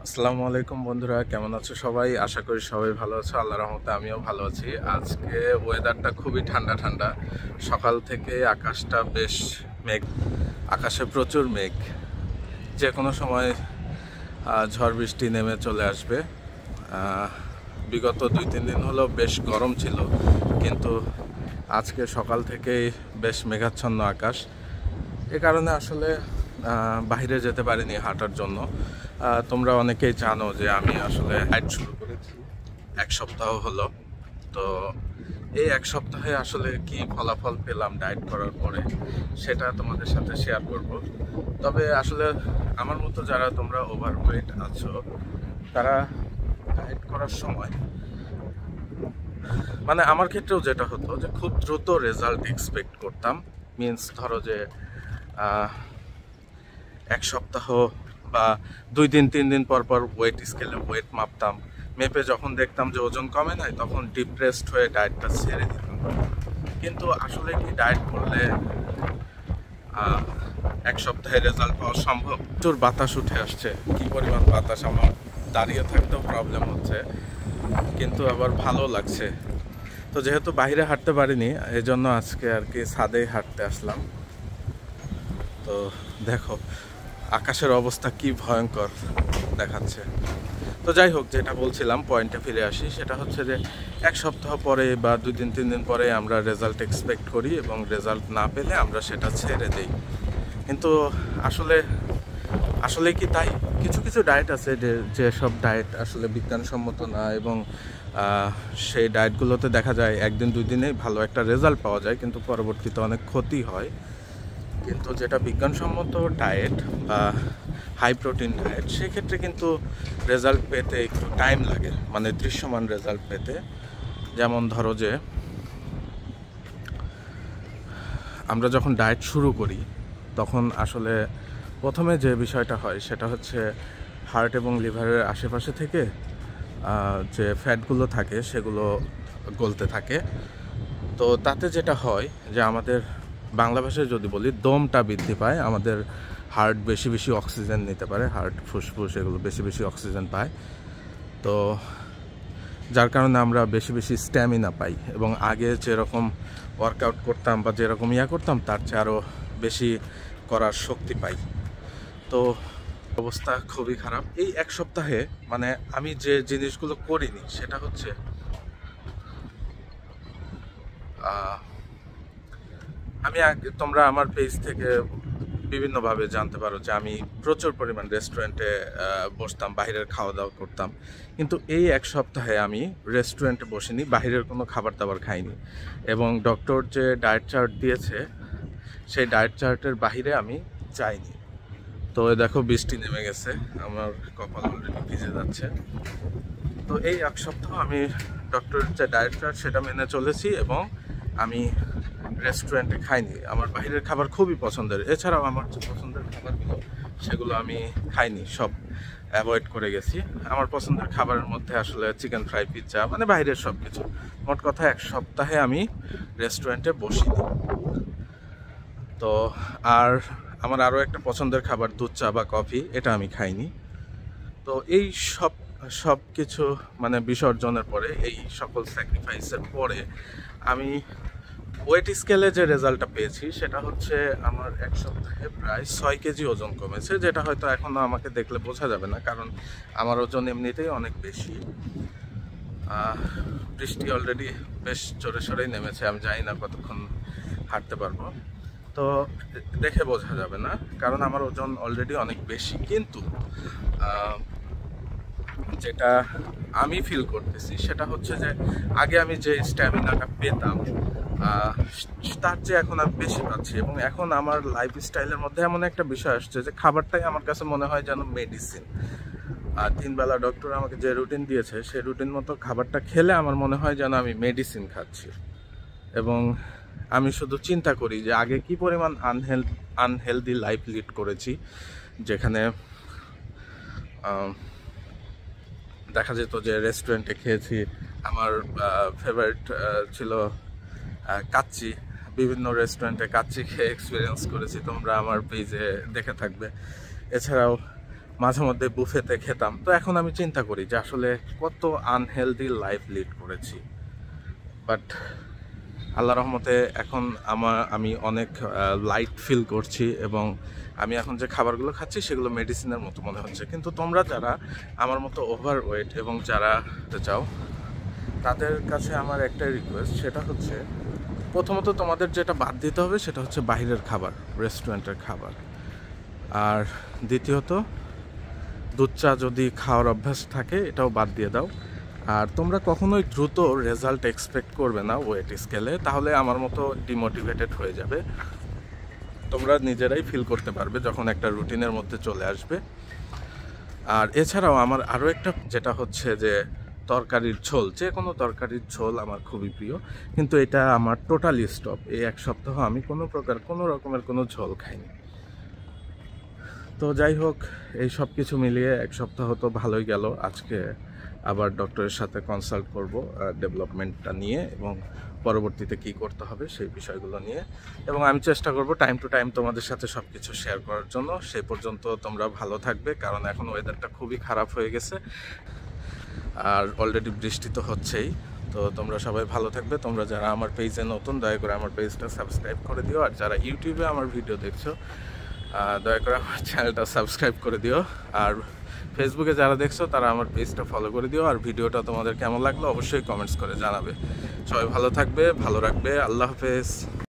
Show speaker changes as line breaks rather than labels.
আসসালামু আলাইকুম বন্ধুরা, কেমন আছো সবাই? আশা করি সবাই ভালো আছো। আল্লাহর রহমতে আমিও ভালো আছি। আজকে ওয়েদারটা খুবই ঠান্ডা ঠান্ডা। সকাল থেকে আকাশটা বেশ মেঘ, আকাশে প্রচুর মেঘ। যে কোনো সময় ঝড় বৃষ্টি নেমে চলে আসবে। বিগত 2-3 দিন হলো বেশ গরম ছিল, কিন্তু আজকে সকাল থেকেই বেশ মেঘাচ্ছন্ন আকাশ। এ কারণে আসলে বাইরে যেতে পারিনি হাঁটার জন্য। তোমরা অনেকেই জানো যে আমি আসলে হাইট শুরু করেছি 1 সপ্তাহ হলো। তো এই 1 সপ্তাহে আসলে কি ফলাফল পেলাম ডায়েট করার পরে, সেটা তোমাদের সাথে শেয়ার করব। তবে আসলে আমার মতো যারা তোমরা ওভারওয়েট আছো, তারা ডায়েট করার সময় মানে আমার ক্ষেত্রেও যেটা হতো যে খুব দ্রুত রেজাল্ট এক্সপেক্ট করতাম। মিন্স ধরো যে 1 সপ্তাহ বা 2 দিন 3 দিন পর পর ওয়েট স্কেলে ওয়েট মাপতাম। মেপে যখন দেখতাম যে ওজন কমে নাই, তখন ডিপ্রেসড হয়ে ডায়েটটা ছেড়ে দিতাম। কিন্তু আসলে কি ডায়েট করলে 1 সপ্তাহে রেজাল্ট পাওয়া সম্ভব? প্রচুর বাতাস উঠে আসছে, কি পরিমাণ বাতাস! আমার দাঁড়িয়ে থাকতেও প্রবলেম হচ্ছে, কিন্তু আবার ভালো লাগছে। তো যেহেতু বাইরে হাঁটতে পারিনি, এই জন্য আজকে আর কি ছাদেই হাঁটতে আসলাম। তো দেখো আকাশের অবস্থা কি ভয়ঙ্কর দেখাচ্ছে। তো যাই হোক, যেটা বলছিলাম, পয়েন্টে ফিরে আসি। সেটা হচ্ছে যে 1 সপ্তাহ পরে বা 2 দিন 3 দিন পরে আমরা রেজাল্ট এক্সপেক্ট করি, এবং রেজাল্ট না পেলে আমরা সেটা ছেড়ে দিই। কিন্তু আসলে আসলে কি তাই? কিছু কিছু ডায়েট আছে যেসব ডায়েট আসলে বিজ্ঞানসম্মত না, এবং সেই ডায়েটগুলোতে দেখা যায় 1 দিন 2 দিনেই ভালো একটা রেজাল্ট পাওয়া যায়, কিন্তু পরবর্তীতে অনেক ক্ষতি হয়। কিন্তু যেটা বিজ্ঞানসম্মত ডায়েট বা হাই প্রোটিন ডায়েট, সেক্ষেত্রে কিন্তু রেজাল্ট পেতে একটু টাইম লাগে, মানে দৃশ্যমান রেজাল্ট পেতে। যেমন ধরো যে আমরা যখন ডায়েট শুরু করি, তখন আসলে প্রথমে যে বিষয়টা হয় সেটা হচ্ছে হার্ট এবং লিভারের আশেপাশে থেকে যে ফ্যাটগুলো থাকে সেগুলো গলতে থাকে। তো তাতে যেটা হয় যে আমাদের, বাংলা ভাষায় যদি বলি, দমটা বৃদ্ধি পায়। আমাদের হার্ট বেশি বেশি অক্সিজেন নিতে পারে, হার্ট ফুসফুস এগুলো বেশি বেশি অক্সিজেন পায়। তো যার কারণে আমরা বেশি বেশি স্ট্যামিনা পাই, এবং আগে যেরকম ওয়ার্কআউট করতাম বা যেরকম করতাম, তার চেয়ে আরও বেশি করার শক্তি পাই। তো অবস্থা খুবই খারাপ এই 1 সপ্তাহে। মানে আমি যে জিনিসগুলো করিনি সেটা হচ্ছে আমি তোমরা আমার পেজ থেকে বিভিন্নভাবে জানতে পারো যে আমি প্রচুর পরিমাণ রেস্টুরেন্টে বসতাম, বাইরের খাওয়া দাওয়া করতাম। কিন্তু এই 1 সপ্তাহে আমি রেস্টুরেন্টে বসিনি, বাইরের কোনো খাবার দাবার খাইনি, এবং ডক্টর যে ডায়েট চার্ট দিয়েছে সেই ডায়েট চার্টের বাইরে আমি যাইনি। তো দেখো বৃষ্টি নেমে গেছে, আমার কপাল অলরেডি ভিজে যাচ্ছে। তো এই 1 সপ্তাহ আমি ডক্টরের যে ডায়েট চার্ট সেটা মেনে চলেছি, এবং আমি রেস্টুরেন্টে খাইনি। আমার বাইরের খাবার খুবই পছন্দের, এছাড়াও আমার যে পছন্দের খাবারগুলো সেগুলো আমি খাইনি, সব অ্যাভয়েড করে গেছি। আমার পছন্দের খাবারের মধ্যে আসলে চিকেন ফ্রাই, পিৎজা, মানে বাইরের সব কিছু। মোট কথা 1 সপ্তাহে আমি রেস্টুরেন্টে বসিনি। তো আর আমার আরও একটা পছন্দের খাবার দুধ চা বা কফি, এটা আমি খাইনি। তো এই সব কিছু মানে বিসর্জনের পরে, এই সকল স্যাক্রিফাইসের পরে আমি ওয়েট স্কেলে যে রেজাল্টটা পেয়েছি সেটা হচ্ছে আমার 1 সপ্তাহে প্রায় 6 কেজি ওজন কমেছে, যেটা হয়তো এখনও আমাকে দেখলে বোঝা যাবে না, কারণ আমার ওজন এমনিতেই অনেক বেশি। বৃষ্টি অলরেডি বেশ জোরে সোরেই নেমেছে, আমি জানি না কতক্ষণ হাঁটতে পারবো। তো দেখে বোঝা যাবে না, কারণ আমার ওজন অলরেডি অনেক বেশি। কিন্তু যেটা আমি ফিল করতেছি সেটা হচ্ছে যে আগে আমি যে স্ট্যামিনাটা পেতাম, তার চেয়ে এখন আমি বেশি পাচ্ছি। এবং এখন আমার লাইফস্টাইলের মধ্যে এমন একটা বিষয় আসছে যে খাবারটাই আমার কাছে মনে হয় যেন মেডিসিন। আর 3 বেলা ডক্টর আমাকে যে রুটিন দিয়েছে সেই রুটিন মতো খাবারটা খেলে আমার মনে হয় যেন আমি মেডিসিন খাচ্ছি। এবং আমি শুধু চিন্তা করি যে আগে কি পরিমাণ আনহেলদি লাইফ লিড করেছি, যেখানে দেখা যেত যে রেস্টুরেন্টে খেয়েছি। আমার ফেভারিট ছিল কাচ্চি। বিভিন্ন রেস্টুরেন্টে কাচ্চি খেয়ে এক্সপিরিয়েন্স করেছি, তোমরা আমার পেজে দেখে থাকবে। এছাড়াও মাঝে মধ্যে বুফেতে খেতাম। তো এখন আমি চিন্তা করি যে আসলে কত আনহেলদি লাইফ লিড করেছি। বাট আল্লাহ রহমতে এখন আমি অনেক লাইট ফিল করছি এবং আমি এখন যে খাবারগুলো খাচ্ছি সেগুলো মেডিসিনের মতো মনে হচ্ছে। কিন্তু তোমরা যারা আমার মতো ওভার ওয়েট এবং যারা চাও, তাদের কাছে আমার একটা রিকোয়েস্ট, সেটা হচ্ছে প্রথমত তোমাদের যেটা বাদ দিতে হবে সেটা হচ্ছে বাইরের খাবার, রেস্টুরেন্টের খাবার। আর দ্বিতীয়ত দুধ চা যদি খাওয়ার অভ্যাস থাকে এটাও বাদ দিয়ে দাও। আর তোমরা কখনোই দ্রুত রেজাল্ট এক্সপেক্ট করবে না ওয়েট স্কেলে, তাহলে আমার মতো ডিমোটিভেটেড হয়ে যাবে। তোমরা নিজেরাই ফিল করতে পারবে যখন একটা রুটিনের মধ্যে চলে আসবে। আর এছাড়াও আমার আরও একটা যেটা হচ্ছে যে তরকারির ঝোল, যে কোনো তরকারির ঝোল আমার খুবই প্রিয়, কিন্তু এটা আমার টোটালি স্টপ। এই এক সপ্তাহ আমি কোনো রকমের কোনো ঝোল খাইনি। তো যাই হোক, এই সব কিছু মিলিয়ে এক সপ্তাহ তো ভালোই গেল। আজকে আবার ডক্টরের সাথে কনসাল্ট করব ডেভেলপমেন্টটা নিয়ে এবং পরবর্তীতে কি করতে হবে সেই বিষয়গুলো নিয়ে, এবং আমি চেষ্টা করব টাইম টু টাইম তোমাদের সাথে সব কিছু শেয়ার করার জন্য। সেই পর্যন্ত তোমরা ভালো থাকবে, কারণ এখন ওয়েদারটা খুবই খারাপ হয়ে গেছে আর অলরেডি বৃষ্টি তো হচ্ছেই। তো তোমরা সবাই ভালো থাকবে। তোমরা যারা আমার পেজে নতুন, দয়া করে আমার পেজটা সাবস্ক্রাইব করে দিও। আর যারা ইউটিউবে আমার ভিডিও দেখছো, দয়া করে আমার চ্যানেলটা সাবস্ক্রাইব করে দিও। আর ফেসবুকে যারা দেখছো তারা আমার পেজটা ফলো করে দিও। আর ভিডিওটা তোমাদের কেমন লাগলো অবশ্যই কমেন্টস করে জানাবে। সবাই ভালো থাকবে, ভালো রাখবে। আল্লাহ হাফেজ।